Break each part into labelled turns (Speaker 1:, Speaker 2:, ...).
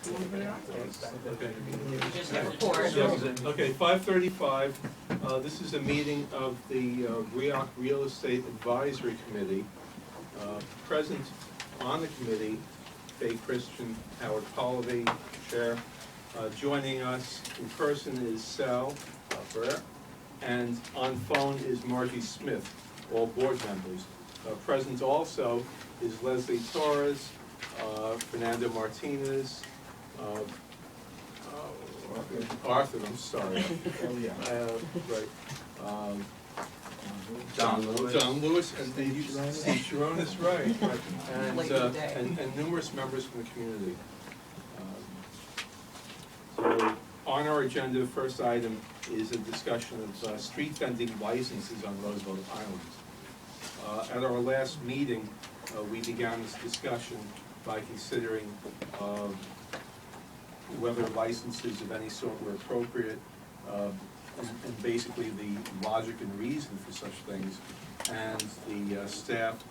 Speaker 1: Okay.
Speaker 2: Just a report.
Speaker 1: Okay, 5:35. This is a meeting of the RIOC Real Estate Advisory Committee. Present on the committee, Faye Christian, Howard Pollovy, Chair. Joining us in person is Sal Ferrer, and on phone is Margie Smith, all board members. Present also is Leslie Torres, Fernando Martinez, Arthur, I'm sorry. Right. John Lewis, and Steve Sharonis, right. And numerous members from the community. So on our agenda, first item is a discussion of street vending licenses on Roosevelt Island. At our last meeting, we began this discussion by considering whether licenses of any sort were appropriate, and basically the logic and reason for such things. And the staff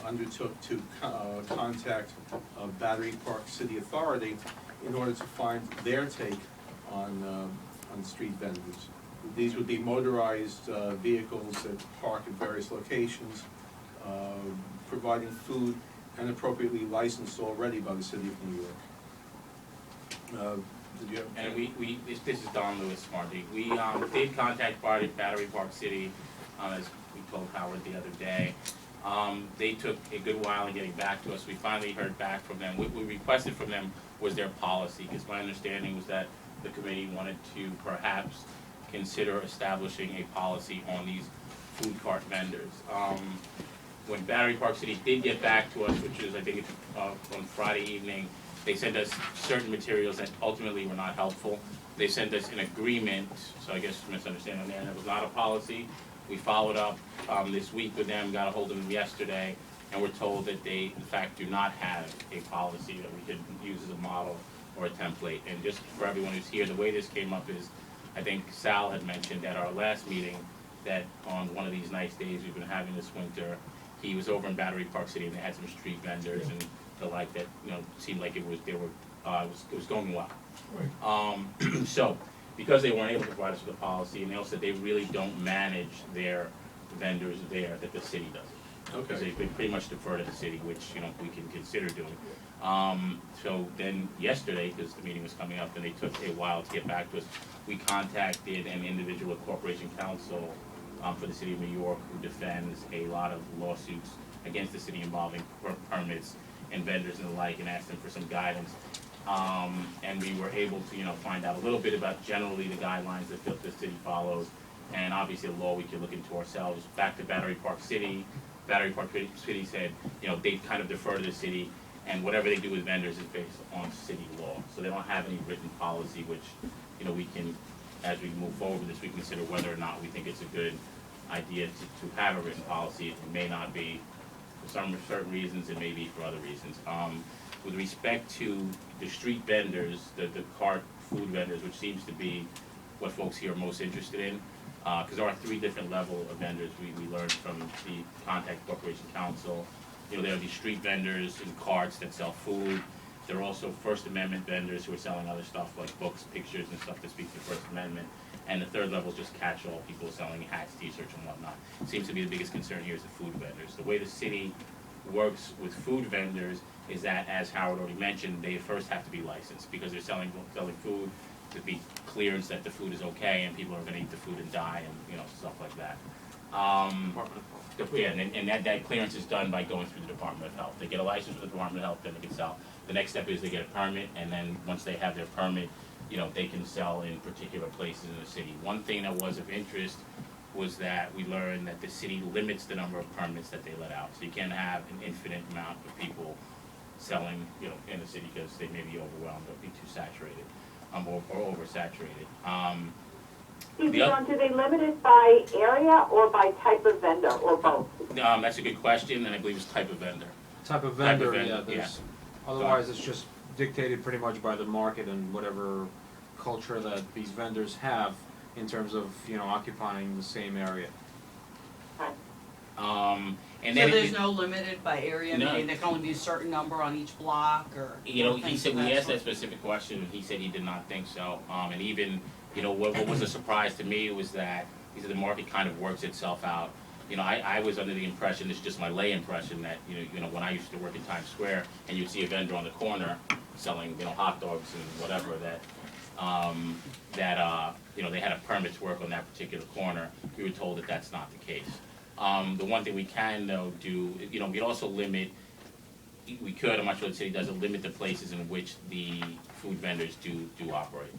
Speaker 1: undertook to contact Battery Park City Authority in order to find their take on street vendors. These would be motorized vehicles that park at various locations, providing food and appropriately licensed already by the City of New York. Did you have?
Speaker 3: And this is Don Lewis, Marty. We did contact Battery Park City, as we told Howard the other day. They took a good while in getting back to us. We finally heard back from them. What we requested from them was their policy, because my understanding was that the committee wanted to perhaps consider establishing a policy on these food cart vendors. When Battery Park City did get back to us, which is I think on Friday evening, they sent us certain materials that ultimately were not helpful. They sent us an agreement, so I guess misunderstanding there, and it was not a policy. We followed up this week with them, got a hold of them yesterday, and we're told that they, in fact, do not have a policy that we could use as a model or a template. And just for everyone who's here, the way this came up is, I think Sal had mentioned at our last meeting that on one of these nice days we've been having this winter, he was over in Battery Park City and they had some street vendors and the like that, seemed like it was going well. Right. So, because they weren't able to provide us with a policy, and they also said they really don't manage their vendors there, that the city does it. Okay. Because they pretty much defer to the city, which we can consider doing. So then yesterday, because the meeting was coming up and they took a while to get back to us, we contacted an individual at Corporation Counsel for the City of New York who defends a lot of lawsuits against the city involving permits and vendors and the like, and asked them for some guidance. And we were able to, find out a little bit about generally the guidelines that the city follows, and obviously the law we could look into ourselves. Back to Battery Park City. Battery Park City said, they kind of defer to the city, and whatever they do with vendors is based on city law. So they don't have any written policy, which, we can, as we move forward with this, we consider whether or not we think it's a good idea to have a written policy. It may not be for some certain reasons, it may be for other reasons. With respect to the street vendors, the cart food vendors, which seems to be what folks here are most interested in, because there are 3 different levels of vendors we learned from the Contact Corporation Council. There are these street vendors and carts that sell food. There are also First Amendment vendors who are selling other stuff like books, pictures, and stuff that speaks to the First Amendment. And the third level is just catch-all, people selling hats, t-shirts, and whatnot. It seems to be the biggest concern here is the food vendors. The way the city works with food vendors is that, as Howard already mentioned, they first have to be licensed because they're selling food to be clearance that the food is okay and people are going to eat the food and die and stuff like that. And that clearance is done by going through the Department of Health. They get a license from the Department of Health, then they can sell. The next step is they get a permit, and then once they have their permit, they can sell in particular places in the city. One thing that was of interest was that we learned that the city limits the number of permits that they let out. So you can't have an infinite amount of people selling, in the city because they may be overwhelmed or be too saturated, or oversaturated.
Speaker 4: Do they limit it by area or by type of vendor, or both?
Speaker 3: That's a good question, and I believe it's type of vendor.
Speaker 5: Type of vendor, yeah. Otherwise, it's just dictated pretty much by the market and whatever culture that these vendors have in terms of occupying the same area.
Speaker 3: And
Speaker 2: So
Speaker 3: then
Speaker 2: there's no limited by area,
Speaker 3: No.
Speaker 2: meaning there can only be a certain number on each block, or?
Speaker 3: you know,
Speaker 2: or
Speaker 3: he
Speaker 2: things
Speaker 3: said,
Speaker 2: of
Speaker 3: we
Speaker 2: that
Speaker 3: asked that
Speaker 2: sort?
Speaker 3: specific question, and he said he did not think so. And even, you know, what was a surprise to me was that, he said the market kind of works itself out. You know, I was under the impression, this is just my lay impression, that, you know, when I used to work in Times Square, and you'd see a vendor on the corner selling, you know, hot dogs and whatever, you know, they had a permit to work on that particular corner. We were told that that's not the case. The one thing we can, though, do, you know, we'd also limit, we could, I'm not sure the city does it, limit the places in which the food vendors do operate.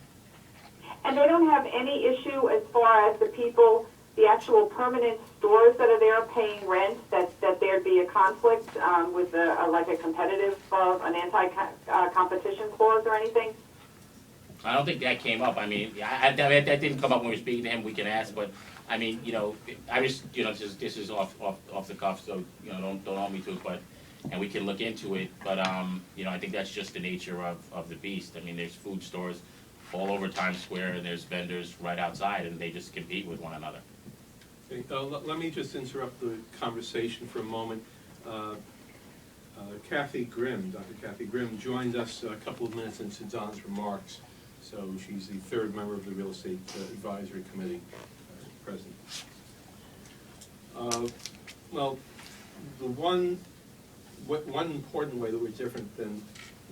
Speaker 4: And they don't have any issue as far as the people, the actual permanent stores that are there paying rent, that there'd be a conflict with like a competitive, an anti-competition clause or anything?
Speaker 3: I don't think that came up. I mean, that didn't come up when we were speaking to him. We can ask, but I mean, you know, I just, you know, this is off the cuff, so you know, don't hold me to it, but and we can look into it. But you know, I think that's just the nature of the beast. I mean, there's food stores all over Times Square, and there's vendors right outside, and they just compete with one another.
Speaker 1: Okay, let me just interrupt the conversation for a moment. Kathy Grimm, Dr. Kathy Grimm, joined us a couple of minutes into Don's remarks. So she's the third member of the Real Estate Advisory Committee present. Well, the one important way that we're different than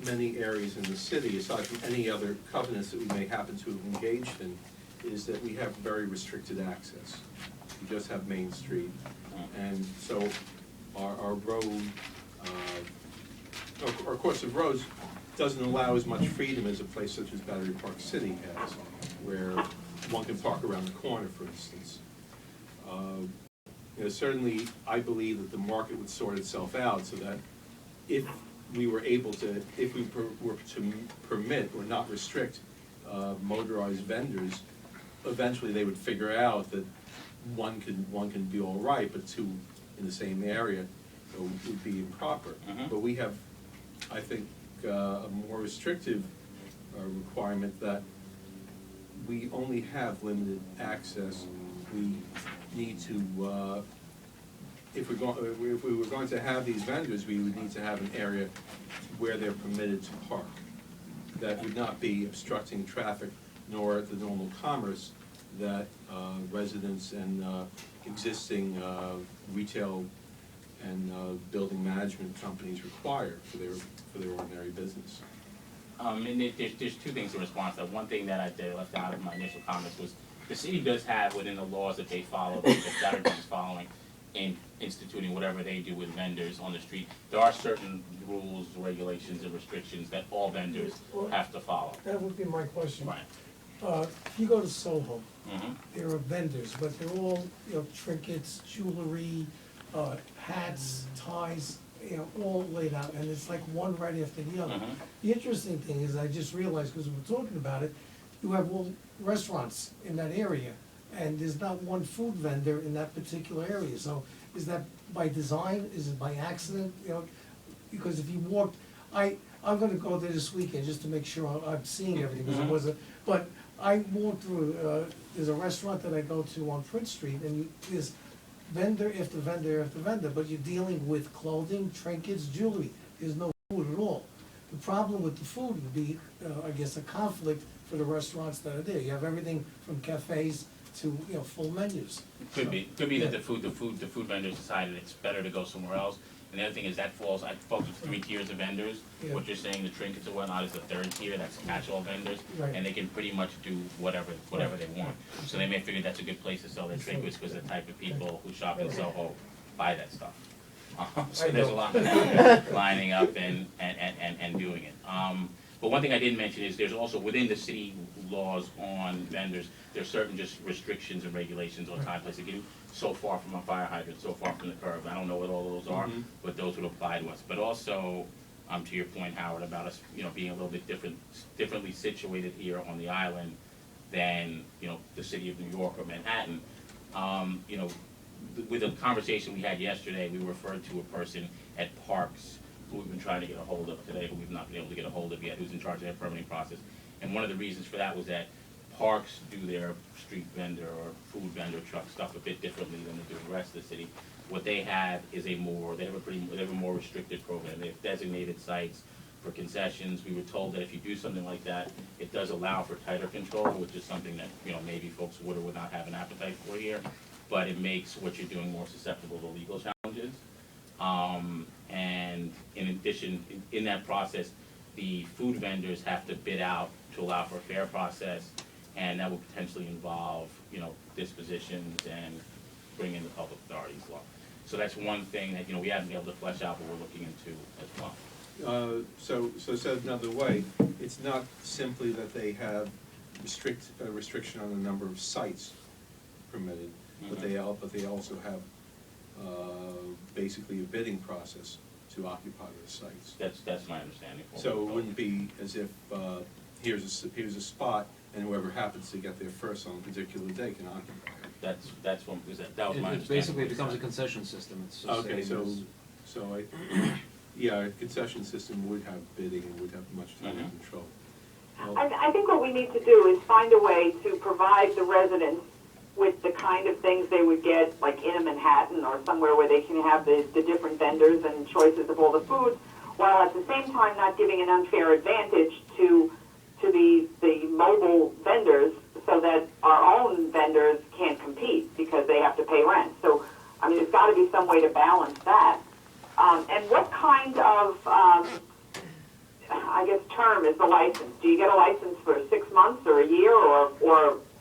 Speaker 1: many areas in the city, aside from any other covenants that we may happen to have engaged in, is that we have very restricted access. We just have Main Street, and so our road, our course of roads doesn't allow as much freedom as a place such as Battery Park City has, where one can park around the corner, for instance. You know, certainly, I believe that the market would sort itself out so that if we were able to, if we were to permit or not restrict motorized vendors, eventually they would figure out that one can be all right, but two in the same area would be improper. But we have, I think, a more restrictive requirement that we only have limited access. We need to, if we were going to have these vendors, we would need to have an area where they're permitted to park. That would not be obstructing traffic nor the normal commerce that residents and existing retail and building management companies require for their ordinary business.
Speaker 3: And there's two things in response to that. One thing that I left out of my initial comments was the city does have within the laws that they follow, that Saturday is following, in instituting whatever they do with vendors on the street. There are certain rules, regulations, and restrictions that all vendors have to follow.
Speaker 6: That would be my question.
Speaker 3: Right.
Speaker 6: If you go to Soho,
Speaker 3: Mm-hmm.
Speaker 6: there are vendors, but they're all, you know, trinkets, jewelry, hats, ties, you know, all laid out, and it's like one right after the other.
Speaker 3: Mhm.
Speaker 6: The interesting thing is, I just realized, because we're talking about it, you have all restaurants in that area, and there's not one food vendor in that particular area. So is that by design, is it by accident, you know? Because if you walked, I'm gonna go there this weekend just to make sure I'm seeing everything, because it wasn't, but I walked through, there's a restaurant that I go to on Prince Street, and there's vendor after vendor after vendor, but you're dealing with clothing, trinkets, jewelry. There's no food at all. The problem with the food would be, I guess, a conflict for the restaurants that are there. You have everything from cafes to, you know, full menus.
Speaker 3: Could be that the food vendors decided it's better to go somewhere else. And the other thing is that falls, I spoke to 3 tiers of vendors.
Speaker 6: Yeah.
Speaker 3: What you're saying, the trinkets and whatnot, is the 3rd tier, that's catch-all vendors.
Speaker 6: Right.
Speaker 3: And they can pretty much do whatever they want. So they may figure that's a good place to sell their trinkets because the type of people who shop in Soho buy that stuff. So there's a lot lining up and doing it. But one thing I didn't mention is there's also, within the city laws on vendors, there's certain just restrictions and regulations on time, place to get so far from a fire hydrant, so far from the curb. I don't know what all those are, but those would apply to us. But also, to your point, Howard, about us, you know, being a little bit differently situated here on the island than, you know, the city of New York or Manhattan. You know, with the conversation we had yesterday, we referred to a person at Parks who we've been trying to get a hold of today, who we've not been able to get a hold of yet, who's in charge of their permitting process. And one of the reasons for that was that Parks do their street vendor or food vendor truck stuff a bit differently than they do the rest of the city. What they have is they have a more restricted program. They have designated sites for concessions. We were told that if you do something like that, it does allow for tighter control, which is something that, maybe folks would or would not have an appetite for here, but it makes what you're doing more susceptible to legal challenges. And in addition, in that process, the food vendors have to bid out to allow for a fair process, and that will potentially involve, dispositions and bring in the public authorities law. So that's one thing that, we haven't been able to flesh out, but we're looking into as well.
Speaker 1: So said another way, it's not simply that they have restriction on the number of sites permitted, but they also have basically a bidding process to occupy those sites.
Speaker 3: That's my understanding.
Speaker 1: So it wouldn't be as if here's a spot, and whoever happens to get there first on a particular day can occupy it.
Speaker 3: That was my understanding.
Speaker 5: It basically becomes a concession system. It's the
Speaker 1: Okay,
Speaker 5: same
Speaker 1: so a concession system would have bidding and would have much tighter control. Well,
Speaker 4: I think what we need to do is find a way to provide the residents with the kind of things they would get, like in a Manhattan or somewhere where they can have the different vendors and choices of all the foods, while at the same time not giving an unfair advantage to the mobile vendors, so that our own vendors can't compete because they have to pay rent. So, I mean, there's got to be some way to balance that. And what kind of, term is the license? Do you get a license for 6 months or a year, or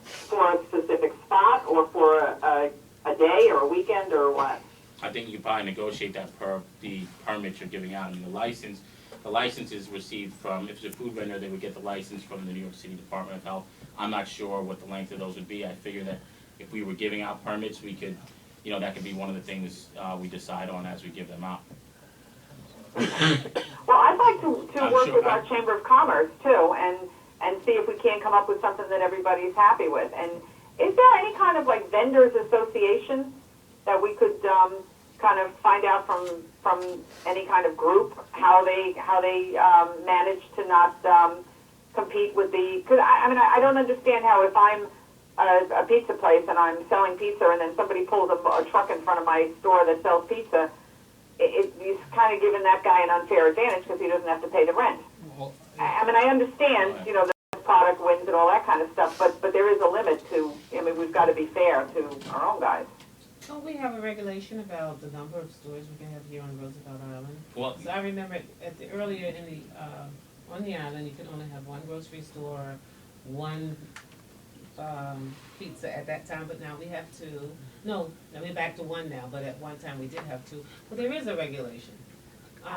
Speaker 4: for a specific spot, or for a day or a weekend, or what?
Speaker 3: I think you can probably negotiate that per the permit you're giving out. I mean, the license is received from, if it's a food vendor, they would get the license from the New York City Department of Health. I'm not sure what the length of those would be. I figure that if we were giving out permits, we could, that could be one of the things we decide on as we give them out.
Speaker 4: Well, I'd like to work with our Chamber of Commerce too, and see if we can't come up with something that everybody's happy with. And is there any kind of like vendors association that we could kind of find out from any kind of group how they manage to not compete with the? Because I don't understand how, if I'm a pizza place and I'm selling pizza and then somebody pulls a truck in front of my store that sells pizza, he's kind of giving that guy an unfair advantage because he doesn't have to pay the rent.
Speaker 5: Well,
Speaker 4: I understand, the product wins and all that kind of stuff, but there is a limit to, we've got to be fair to our own guys.
Speaker 7: Don't we have a regulation about the number of stores we can have here on Roosevelt Island?
Speaker 3: Well,
Speaker 7: So I remember earlier in on the island, you could only have one grocery store, one pizza at that time, but now we have two. No, we're back to one now, but at one time we did have two. But there is a regulation.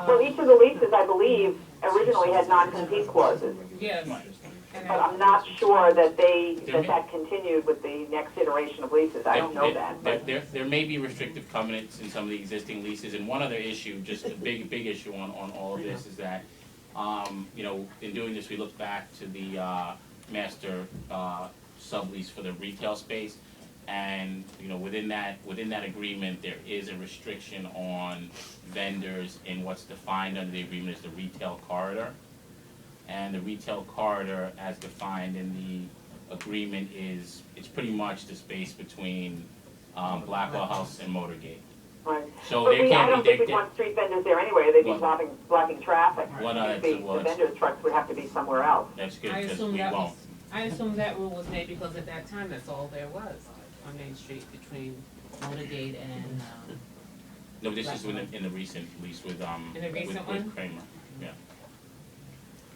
Speaker 4: Well, each of the leases, I believe, originally had non-compete clauses,
Speaker 7: Yes.
Speaker 4: but I'm not sure that that continued with the next iteration of leases. I don't know that. But
Speaker 3: There may be restrictive covenants in some of the existing leases, and one other issue, just a big issue on all of this is that, in doing this, we look back to the master sublease for the retail space, and within that agreement, there is a restriction on vendors in what's defined under the agreement as the retail corridor. And the retail corridor, as defined in the agreement, it's pretty much the space between Blackwell House and Motorgate.
Speaker 4: right.
Speaker 3: So
Speaker 4: But
Speaker 3: there
Speaker 4: I
Speaker 3: can't
Speaker 4: don't
Speaker 3: be,
Speaker 4: think we'd want street vendors there anyway. They'd be
Speaker 3: Well-
Speaker 4: blocking traffic.
Speaker 3: Well, no,
Speaker 4: The vendors' trucks would have to be somewhere else.
Speaker 3: that's good,
Speaker 7: I
Speaker 3: because
Speaker 7: assume
Speaker 3: we
Speaker 7: that
Speaker 3: won't.
Speaker 7: that rule was made because at that time, that's all there was on Main Street between Motorgate and,
Speaker 3: No, this is in the recent lease with
Speaker 7: the recent one?
Speaker 3: with Kramer, yeah.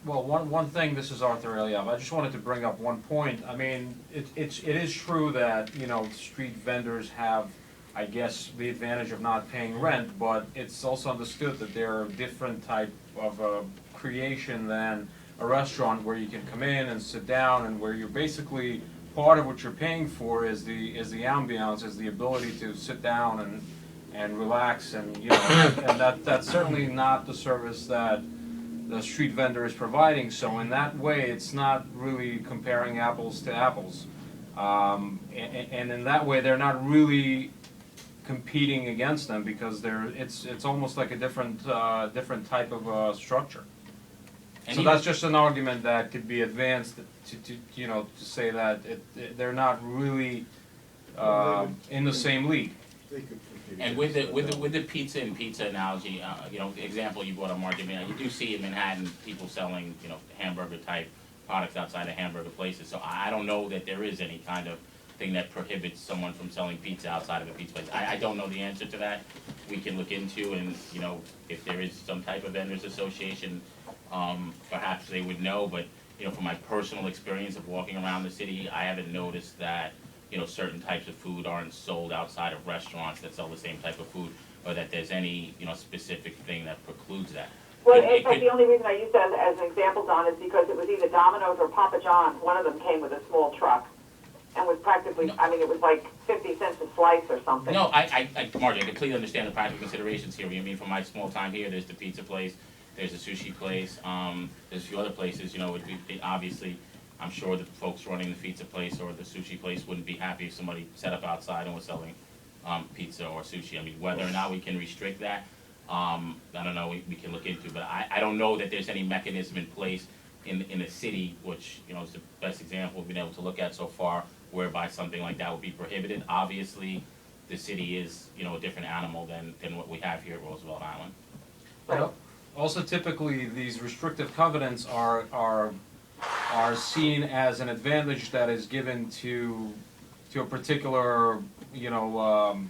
Speaker 5: Well, one thing, this is Arthur Eliav, I just wanted to bring up one point. I mean, it is true that, street vendors have, I guess, the advantage of not paying rent, but it's also understood that they're a different type of creation than a restaurant where you can come in and sit down, and where you're basically, part of what you're paying for is the ambiance, is the ability to sit down and relax, and, and that's certainly not the service that the street vendor is providing. So in that way, it's not really comparing apples to apples. And in that way, they're not really competing against them, because it's almost like a different type of structure.
Speaker 3: And
Speaker 5: So
Speaker 3: even-
Speaker 5: that's just an argument that could be advanced to say that they're not really in the same league.
Speaker 8: They could compete
Speaker 3: And with
Speaker 8: against
Speaker 3: the pizza and pizza analogy, you know, the example you brought up, Mark, I mean, you do see in Manhattan, people selling, you know, hamburger type products outside of hamburger places, so I don't know that there is any kind of thing that prohibits someone from selling pizza outside of a pizza place. I don't know the answer to that. We can look into, and, you know, if there is some type of vendors association, perhaps they would know, but, you know, from my personal experience of walking around the city, I haven't noticed that, you know, certain types of food aren't sold outside of restaurants that sell the same type of food, or that there's any, you know, specific thing that precludes that.
Speaker 4: Well,
Speaker 3: It
Speaker 4: in fact, the only reason I used that as an example, Don, is because it was either Domino's or Papa John's. One of them came with a small truck and was practically, I mean, it was like 50 cents a slice or something.
Speaker 3: No, Marty, I completely understand the practical considerations here. I mean, from my small time here, there's the pizza place, there's the sushi place, there's a few other places, you know, obviously, I'm sure the folks running the pizza place or the sushi place wouldn't be happy if somebody set up outside and was selling, pizza or sushi. I mean, whether or not we can restrict that, I don't know, we can look into, but I don't know that there's any mechanism in place in a city, which, you know, is the best example we've been able to look at so far, whereby something like that would be prohibited. Obviously, the city is, you know, a different animal than what we have here at Roosevelt Island.
Speaker 5: Right. Also, typically, these restrictive covenants are seen as an advantage that is given to a particular, you know,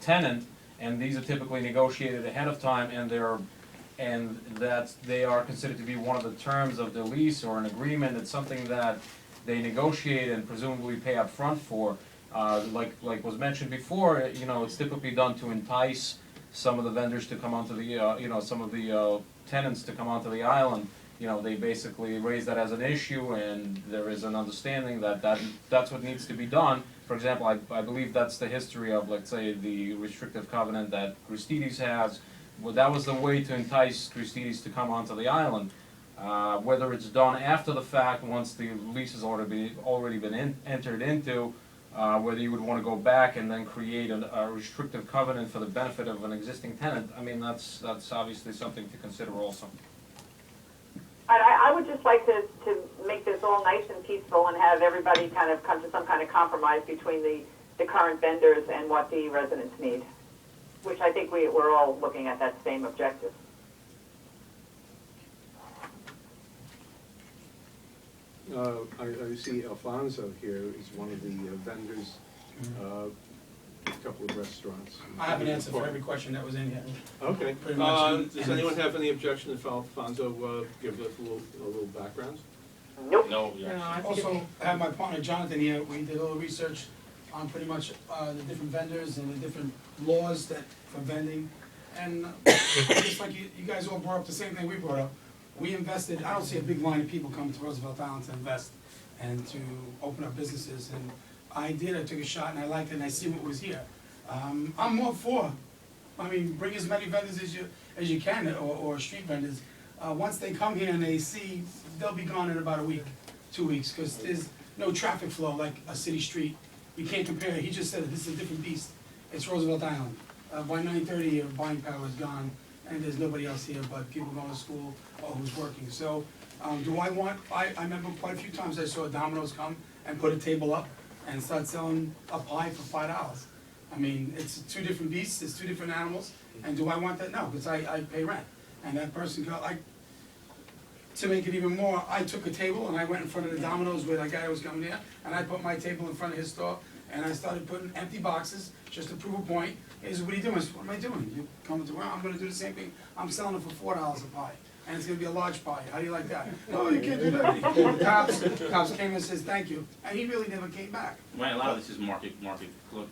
Speaker 5: tenant, and these are typically negotiated ahead of time, and they are considered to be one of the terms of the lease or an agreement. It's something that they negotiate and presumably pay up front for. Like was mentioned before, you know, it's typically done to entice some of the vendors to come onto the, you know, some of the tenants to come onto the island. You know, they basically raise that as an issue, and there is an understanding that that's what needs to be done. For example, I believe that's the history of, let's say, the restrictive covenant that Christides has. Well, that was the way to entice Christides to come onto the island. Whether it's done after the fact, once the lease has already been entered into, whether you would want to go back and then create a restrictive covenant for the benefit of an existing tenant, I mean, that's obviously something to consider also.
Speaker 4: I would just like to make this all nice and peaceful and have everybody kind of come to some kind of compromise between the current vendors and what the residents need, which I think we're all looking at that same objective.
Speaker 1: I see Alfonso here is one of the vendors, a couple of restaurants.
Speaker 9: I have an answer for every question that was in here.
Speaker 1: Okay.
Speaker 9: Pretty much.
Speaker 1: Does anyone have any objection if Alfonso gives us a little background?
Speaker 4: Nope.
Speaker 3: No, yeah.
Speaker 7: No, I think
Speaker 9: Also, I have my partner Jonathan here. We did a little research on pretty much the different vendors and the different laws that for vending. And just like you guys all brought up the same thing we brought up, we invested, I don't see a big line of people coming to Roosevelt Island to invest and to open up businesses. And I took a shot, and I liked it, and I see what was here. I'm more for, I mean, bring as many vendors as you can, or street vendors. Once they come here and they see, they'll be gone in about a week, 2 weeks, because there's no traffic flow like a city street. You can't compare it. He just said it, this is a different beast. It's Roosevelt Island. By 9:30, your buying power is gone, and there's nobody else here but people going to school or who's working. So, I remember quite a few times I saw Domino's come and put a table up and start selling a pie for $5. I mean, it's two different beasts, it's two different animals, and do I want that? No, because I pay rent. And that person to make it even more, I took a table and I went in front of the Domino's where that guy was coming there, and I put my table in front of his store, and I started putting empty boxes just to prove a point. He said, what are you doing? I said, what am I doing? You coming to, well, I'm gonna do the same thing. I'm selling it for $4 a pie, and it's gonna be a large pie. How do you like that? No, you can't do that. He called the cops came and says, thank you, and he really never came back.
Speaker 3: Right, a lot of this is market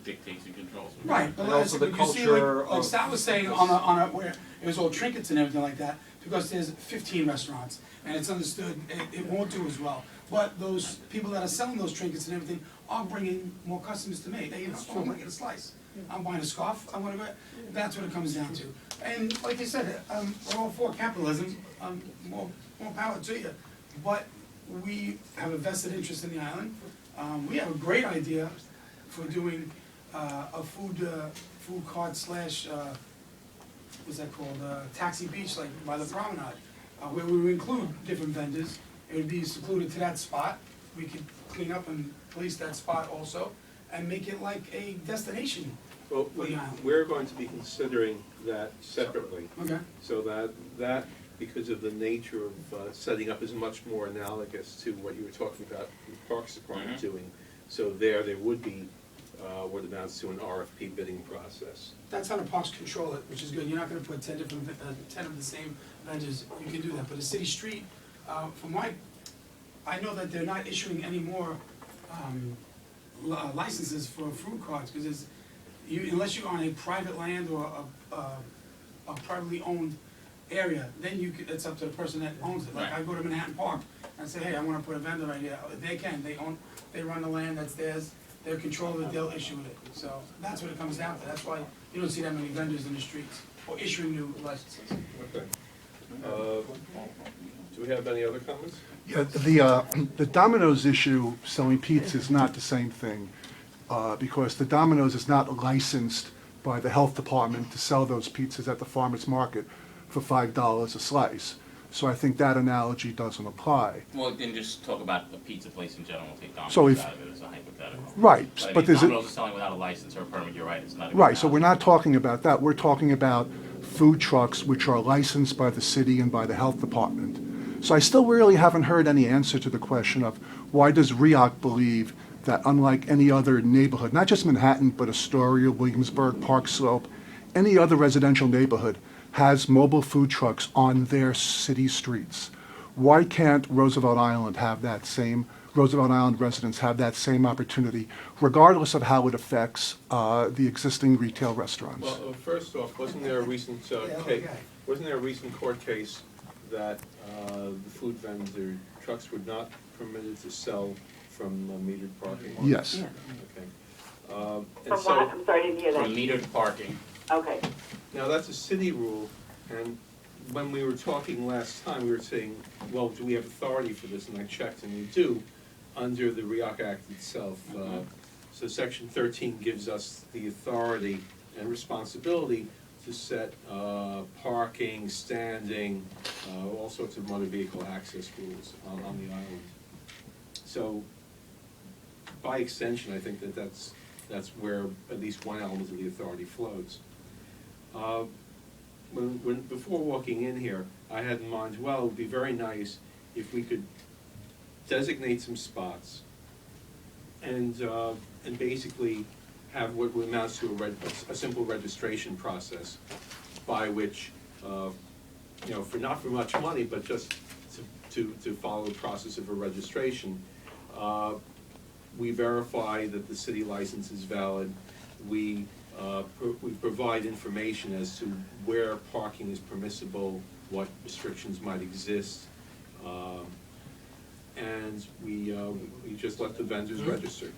Speaker 3: dictates and controls.
Speaker 9: Right, but
Speaker 5: And also the
Speaker 9: you see,
Speaker 5: culture
Speaker 9: like
Speaker 5: of-
Speaker 9: Sal was saying on a where it was all trinkets and everything like that, because there's 15 restaurants, and it's understood it won't do as well. But those people that are selling those trinkets and everything are bringing more customers to me. They, oh, I'm gonna get a slice. I'm buying a scarf. I'm gonna go. That's what it comes down to. And like you said, we're all for capitalism. More power to you. But we have a vested interest in the island. We have a great idea for doing a food cart slash what's that called? Taxi beach, like by the promenade, where we would include different vendors. It would be secluded to that spot. We could clean up and police that spot also, and make it like a destination
Speaker 1: Well,
Speaker 9: for the island.
Speaker 1: we're going to be considering that separately,
Speaker 9: Okay,
Speaker 1: so that, because of the nature of setting up, is much more analogous to what you were talking about the Parks Department doing. So there would be what amounts to an RFP bidding process.
Speaker 9: that's how the parks control it, which is good. You're not gonna put 10 different, 10 of the same vendors, you can do that. But a city street, I know that they're not issuing any more licenses for food carts, because unless you're on a private land or a privately owned area, then it's up to the person that owns it. Like,
Speaker 3: Right.
Speaker 9: I go to Manhattan Park and say, hey, I wanna put a vendor right here, they run the land, that's theirs, they're control it, they'll issue it. So that's what it comes down to, that's why you don't see that many vendors in the streets, or issuing new licenses.
Speaker 1: Okay. Do we have any other comments?
Speaker 8: Yeah, the Domino's issue, selling pizza, is not the same thing, because the Domino's is not licensed by the health department to sell those pizzas at the farmer's market for $5 a slice. So I think that analogy doesn't apply.
Speaker 3: Well, then just talk about a pizza place in general, take
Speaker 8: So
Speaker 3: Domino's
Speaker 8: if-
Speaker 3: out of it as a hypothetical.
Speaker 8: Right,
Speaker 3: But I
Speaker 8: but
Speaker 3: mean,
Speaker 8: there's a...
Speaker 3: Domino's is selling without a license or a permit, you're right, it's not a good
Speaker 8: Right, so we're
Speaker 3: analogy.
Speaker 8: not talking about that. We're talking about food trucks which are licensed by the city and by the health department. So I still really haven't heard any answer to the question of why does RIOC believe that unlike any other neighborhood, not just Manhattan, but Astoria, Williamsburg, Park Slope, any other residential neighborhood has mobile food trucks on their city streets? Why can't Roosevelt Island residents have that same opportunity, regardless of how it affects the existing retail restaurants?
Speaker 1: Well, first off, wasn't there a recent court case that the food vendor trucks were not permitted to sell from metered parking?
Speaker 8: Yes.
Speaker 1: Okay.
Speaker 4: From
Speaker 1: And
Speaker 4: what?
Speaker 1: so,
Speaker 4: I'm sorry, I didn't hear
Speaker 3: From
Speaker 4: that.
Speaker 3: metered parking,
Speaker 4: Okay.
Speaker 1: now that's a city rule, and when we were talking last time, we were saying, well, do we have authority for this? And I checked, and we do, under the RIOC Act itself. So Section 13 gives us the authority and responsibility to set parking, standing, all sorts of motor vehicle access rules on the island. So, by extension, I think that's where at least one element of the authority flows. Before walking in here, I had in mind, well, it would be very nice if we could designate some spots and basically have what amounts to a simple registration process by which, not for much money, but just to follow the process of a registration, we verify that the city license is valid. We provide information as to where parking is permissible, what restrictions might exist, and we just let the vendors register.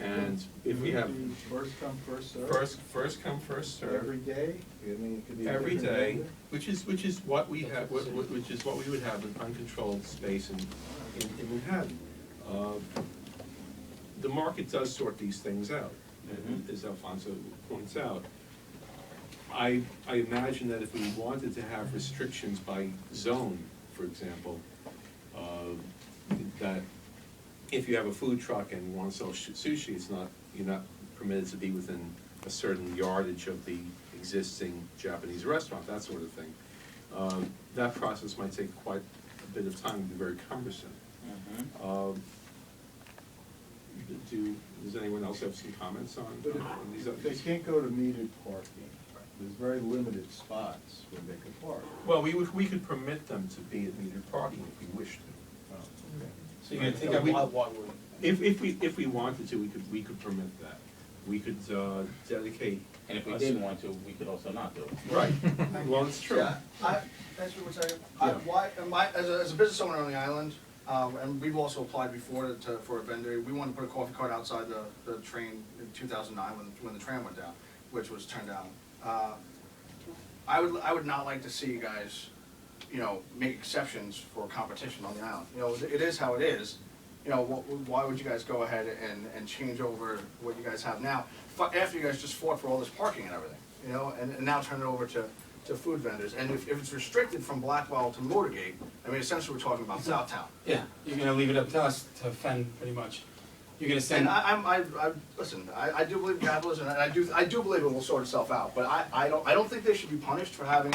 Speaker 1: And if we have
Speaker 10: First come, first served?
Speaker 1: first come, first served.
Speaker 10: Every day? I mean, it could be a
Speaker 1: Every
Speaker 10: different
Speaker 1: day,
Speaker 10: vendor?
Speaker 1: which is what we have, which is what we would have in uncontrolled space in Manhattan. The market does sort these things out, as Alfonso points out. I imagine that if we wanted to have restrictions by zone, for example, that if you have a food truck and you want to sell sushi, you're not permitted to be within a certain yardage of the existing Japanese restaurant, that sort of thing. That process might take quite a bit of time and be very cumbersome. Does anyone else have some comments on these other
Speaker 10: If they
Speaker 1: things?
Speaker 10: can't go to metered parking, there's very limited spots where they could park.
Speaker 1: Well, we could permit them to be at metered parking if we wished to.
Speaker 11: So you think that we,
Speaker 1: If we wanted to, we could permit that. We could dedicate.
Speaker 3: and if we didn't want to, we could also not do it.
Speaker 1: Right, well, it's true.
Speaker 11: yeah, thanks for what saying. As a business owner on the island, and we've also applied before for a vendor, we wanted to put a coffee cart outside the train in 2009 when the tram went down, which was turned down. I would not like to see you guys, make exceptions for competition on the island. It is how it is. Why would you guys go ahead and change over what you guys have now, after you guys just fought for all this parking and everything, and now turn it over to food vendors? And if it's restricted from Blackwell to Motorgate, I mean, essentially we're talking about Southtown.
Speaker 9: Yeah, you're gonna leave it up to us to fend, pretty much. you're gonna send.
Speaker 11: And listen, I do believe in capitalism, and I do believe it will sort itself out, but I don't think they should be punished for having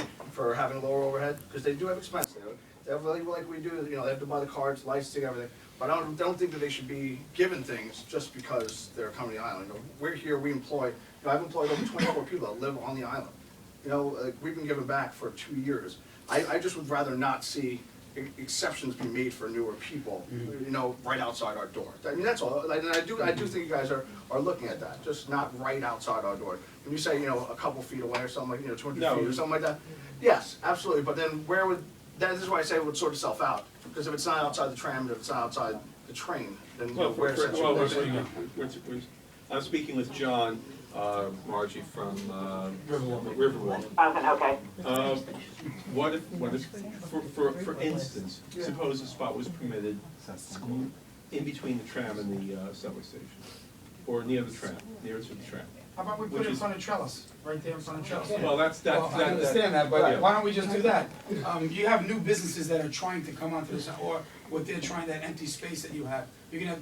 Speaker 11: lower overhead, because they do have expense there. They have, like we do, you know, they have to buy the cards, licensing, everything, but I don't think that they should be given things just because they're coming to the island. You know, we're here, we employ, you know, I've employed over 24 people that live on the island. You know, like, we've been giving back for 2 years. I just would rather not see exceptions be made for newer people, you know, right outside our door. I mean, that's all. And I do think you guys are looking at that, just not right outside our door. When you say, you know, a couple feet away or something, like, you know, 200 feet or something like that, yes, absolutely. But then this is why I say it would sort itself out. Because if it's not outside the tram, if it's not outside the train, then you know, where's it?
Speaker 1: I'm speaking with John, Margie from Riverwalk.
Speaker 4: Okay.
Speaker 1: What if, for instance, suppose a spot was permitted in between the tram and the subway station, or near the tram, near to the tram?
Speaker 9: How about we put it in front of Trellis, right there in front of Trellis?
Speaker 1: Well,
Speaker 9: I understand that, but
Speaker 1: yeah.
Speaker 9: why don't we just do that? You have new businesses that are trying to come onto this, or what they're trying, that empty space that you have. You're gonna have